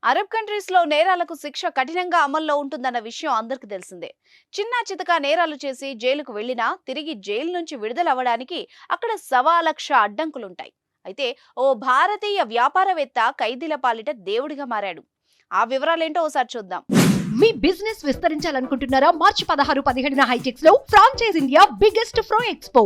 Arab countries లో నేరాలకు శిక్ష కఠినంగా అమల్లో ఉంటుందన్న విషయం అందరికీ తెలిసిందే. చిన్న చితక నేరాలు చేసి జైలుకు వెళ్లినా తిరిగి జైలు నుంచి విడుదలవ్వడానికి అక్కడ సవా లక్ష అడ్డంకులుంటాయి. అయితే ఓ భారతీయ వ్యాపారవేత్త ఖైదీల పాలిట దేవుడిగా మారాడు. ఆ వివరాలేంటో ఓసారి చూద్దాం. మీ బిజినెస్ విస్తరించాలనుకుంటున్నారా? మార్చి 16-17 హైటెక్స్ లో ఫ్రాంచైజ్ ఇండియా బిగ్గెస్ట్ ఫ్రో ఎక్స్పో.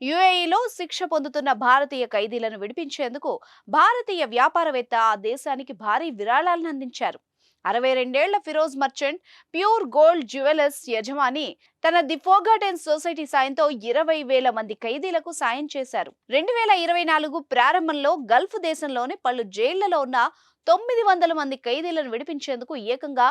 యుఏఈలో శిక్ష పొందుతున్న భారతీయ ఖైదీలను విడిపించేందుకు భారతీయ వ్యాపారవేత్త ఆ దేశానికి భారీ విరాళాలను అందించారు. 62 Firoz Merchant pure gold jewellers యజమాని తన ది ఫోర్గాటెన్ సొసైటీ సాయంతో 20,000 మంది ఖైదీలకు సాయం చేశారు. 2024 ప్రారంభంలో గల్ఫ్ దేశంలోని పలు జైళ్లలో ఉన్న 900 మంది ఖైదీలను విడిపించేందుకు ఏకంగా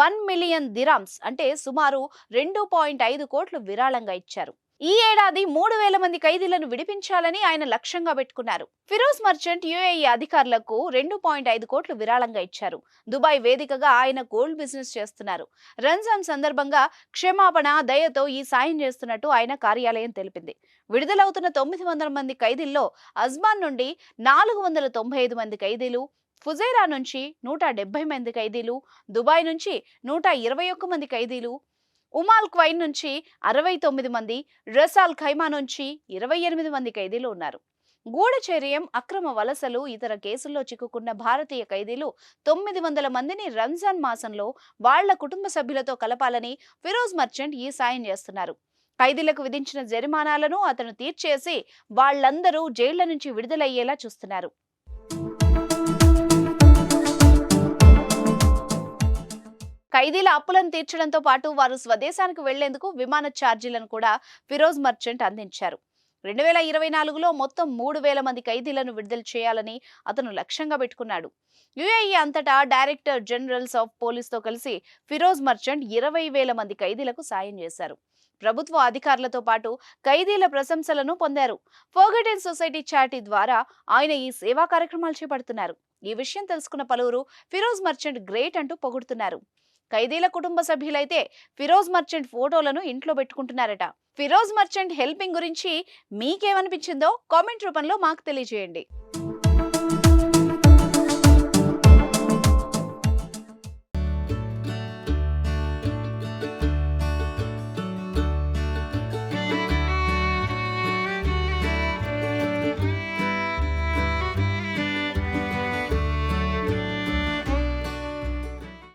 1 మిలియన్ దిరామ్స్ అంటే సుమారు 2.5 కోట్లు విరాళంగా ఇచ్చారు. ఈ ఏడాది 3,000 మంది ఖైదీలను విడిపించాలని ఆయన లక్ష్యంగా పెట్టుకున్నారు. ఫిరోజ్ మర్చెంట్ యుఏఈ అధికారులకు 2.5 కోట్లు విరాళంగా ఇచ్చారు. దుబాయ్ వేదికగా ఆయన గోల్డ్ బిజినెస్ చేస్తున్నారు. రంజాన్ సందర్భంగా క్షమాపణ దయతో ఈ సాయం చేస్తున్నట్టు ఆయన కార్యాలయం తెలిపింది. విడుదలవుతున్న 900 మంది ఖైదీల్లో అజ్మాన్ నుండి 495 మంది ఖైదీలు, ఫుజైరా నుంచి 170 మంది ఖైదీలు, దుబాయ్ నుంచి 121 మంది ఖైదీలు, ఉమాల్ క్వైన్ నుంచి 69 మంది, రసాల్ ఖైమా నుంచి 28 మంది ఖైదీలు ఉన్నారు. గూఢచర్యం, అక్రమ వలసలు, ఇతర కేసుల్లో చిక్కుకున్న భారతీయ ఖైదీలు 900 మందిని రంజాన్ మాసంలో వాళ్ల కుటుంబ సభ్యులతో కలపాలని ఫిరోజ్ మర్చెంట్ ఈ సాయం చేస్తున్నారు. ఖైదీలకు విధించిన జరిమానాలను అతను తీర్చేసి వాళ్లందరూ జైళ్ల నుంచి విడుదలయ్యేలా చూస్తున్నారు. ఖైదీల అప్పులను తీర్చడంతో పాటు వారు స్వదేశానికి వెళ్లేందుకు విమాన ఛార్జీలను కూడా ఫిరోజ్ మర్చెంట్ అందించారు. 2024లో మొత్తం 3,000 మంది ఖైదీలను విడుదల చేయాలని అతను లక్ష్యంగా పెట్టుకున్నాడు. యుఏఈ అంతటా డైరెక్టర్ జనరల్స్ ఆఫ్ పోలీస్ తో కలిసి ఫిరోజ్ మర్చెంట్ 20,000 మంది ఖైదీలకు సాయం చేశారు. ప్రభుత్వ అధికారులతో పాటు ఖైదీల ప్రశంసలను పొందారు. ఫోర్గాటెన్ సొసైటీ చారిటీ ద్వారా ఆయన ఈ సేవా కార్యక్రమాలు చేపడుతున్నారు. ఈ విషయం తెలుసుకున్న పలువురు ఫిరోజ్ మర్చెంట్ గ్రేట్ అంటూ పొగుడుతున్నారు. ఖైదీల కుటుంబ సభ్యులైతే ఫిరోజ్ మర్చెంట్ ఫోటోలను ఇంట్లో పెట్టుకుంటున్నారట. ఫిరోజ్ మర్చెంట్ హెల్పింగ్ గురించి మీకేమనిపించిందో కామెంట్ రూపంలో మాకు తెలియజేయండి.